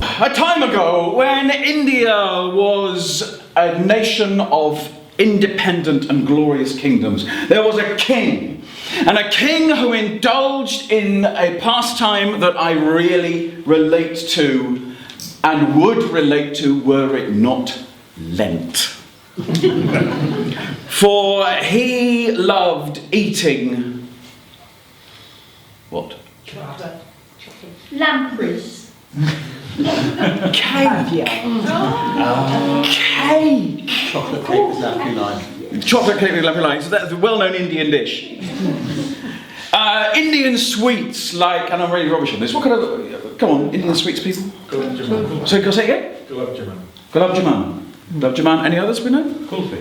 A time ago, when India was a nation of independent and glorious kingdoms, there was a king. And a king who indulged in a pastime that I really relate to and would relate to were it not Lent. For he loved eating... what? Chocolate. Lampreys. Cake. Cake. Chocolate cake with lamprey line. Chocolate cake with lamprey line. So that's a well-known Indian dish. Indian sweets, like, and I'm really rubbish on this. What kind of, come on, Indian sweets, people? Gulab jamun. So, can I say it again? Gulab jamun. Gulab jamun. Gulab jamun. Any others we know? Kulfi.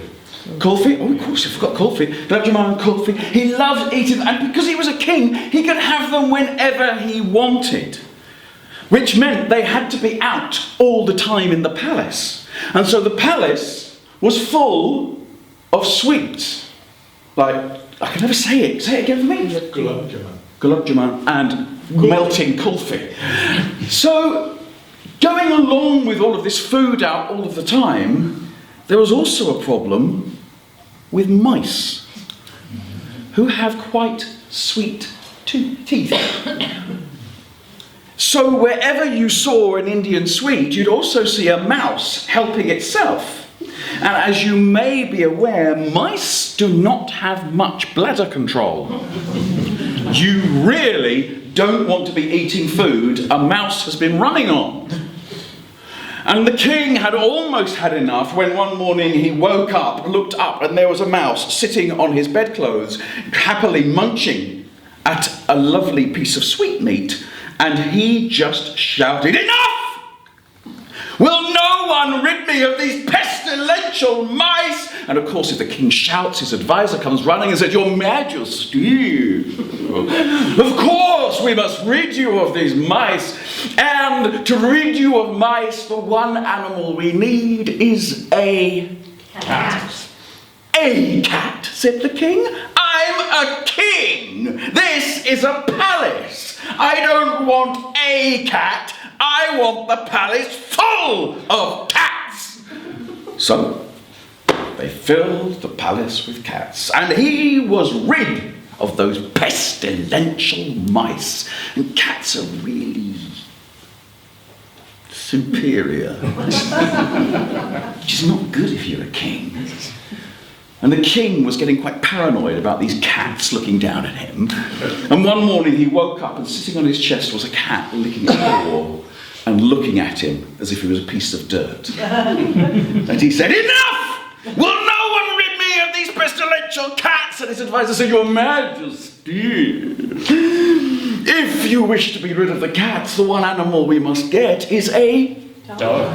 Kulfi. Oh, of course, I forgot kulfi. Gulab jamun, kulfi. He loved eating them, and because he was a king, he could have them whenever he wanted. Which meant they had to be out all the time in the palace. And so the palace was full of sweets. Like, I can never say it. Say it again for me. Gulab jamun. Gulab jamun and melting kulfi. So, going along with all of this food out all of the time, there was also a problem with mice, who have quite sweet teeth. So wherever you saw an Indian sweet, you'd also see a mouse helping itself. And as you may be aware, mice do not have much bladder control. You really don't want to be eating food a mouse has been running on. And the king had almost had enough when one morning he woke up, looked up, and there was a mouse sitting on his bedclothes, happily munching at a lovely piece of sweetmeat. And he just shouted, "Enough! Will no one rid me of these pestilential mice?" And of course, if the king shouts, his advisor comes running and says, "Your Majesty, of course we must rid you of these mice. And to rid you of mice, the one animal we need is a cat." "A cat?" said the king. "I'm a king. This is a palace. I don't want a cat. I want the palace full of cats." So they filled the palace with cats, and he was rid of those pestilential mice. And cats are really superior, which is not good if you're a king. And the king was getting quite paranoid about these cats looking down at him. And one morning he woke up and sitting on his chest was a cat licking his paw and looking at him as if he was a piece of dirt. And he said, "Enough! Will no one rid me of these pestilential cats?" And his advisor said, "Your Majesty, if you wish to be rid of the cats, the one animal we must get is a Dog.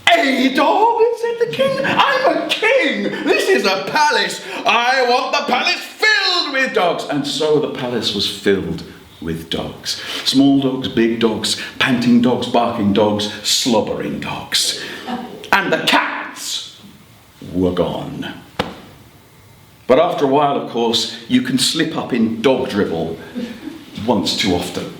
"A dog?" said the king. "I'm a king. This is a palace. I want the palace filled with dogs." And so the palace was filled with dogs. Small dogs, big dogs, panting dogs, barking dogs, slobbering dogs. And the cats were gone. But after a while, of course, you can slip up in dog dribble once too often.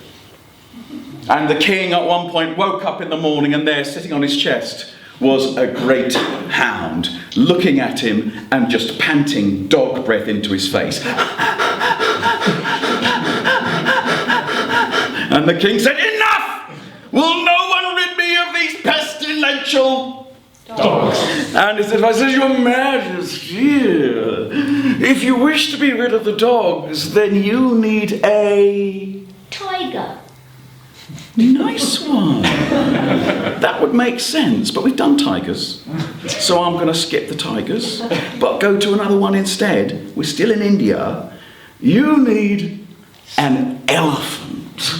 And the king at one point woke up in the morning, and there, sitting on his chest, was a great hound, looking at him and just panting dog breath into his face. And the king said, "Enough! Will no one rid me of these pestilential dogs?" And his advisor says, "Your Majesty, if you wish to be rid of the dogs, then you need a Tiger. nice one." That would make sense, but we've done tigers, so I'm going to skip the tigers, but go to another one instead. We're still in India. You need an elephant.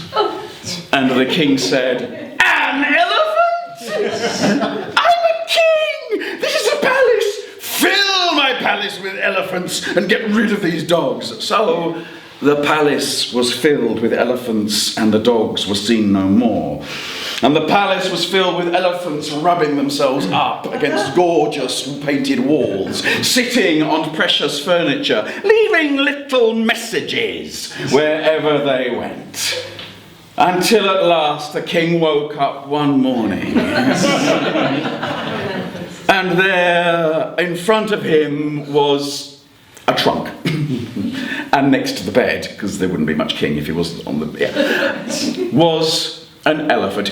And the king said, "An elephant? I'm a king! This is a palace! Fill my palace with elephants and get rid of these dogs." So the palace was filled with elephants, and the dogs were seen no more. And the palace was filled with elephants rubbing themselves up against gorgeous painted walls, sitting on precious furniture, leaving little messages wherever they went. Until at last the king woke up one morning. And there in front of him was a trunk. And next to the bed, because there wouldn't be much king if he wasn't on the was an elephant.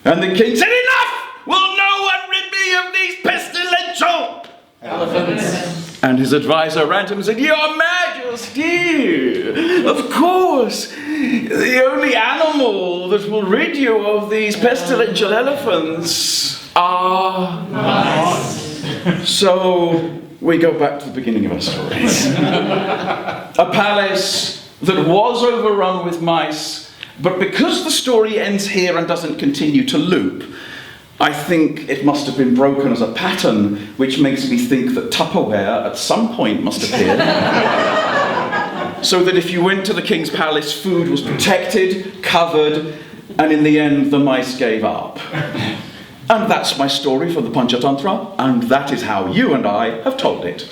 And the king said, "Enough! Will no one rid me of these pestilential elephants?" And his advisor ran to him and said, "Your Majesty, of course, the only animal that will rid you of these pestilential elephants are mice." So we go back to the beginning of our story. A palace that was overrun with mice, but because the story ends here and doesn't continue to loop, I think it must have been broken as a pattern, which makes me think that Tupperware at some point must appear. So that if you went to the king's palace, food was protected, covered, and in the end the mice gave up. And that's my story for the Panchtantra, and that is how you and I have told it.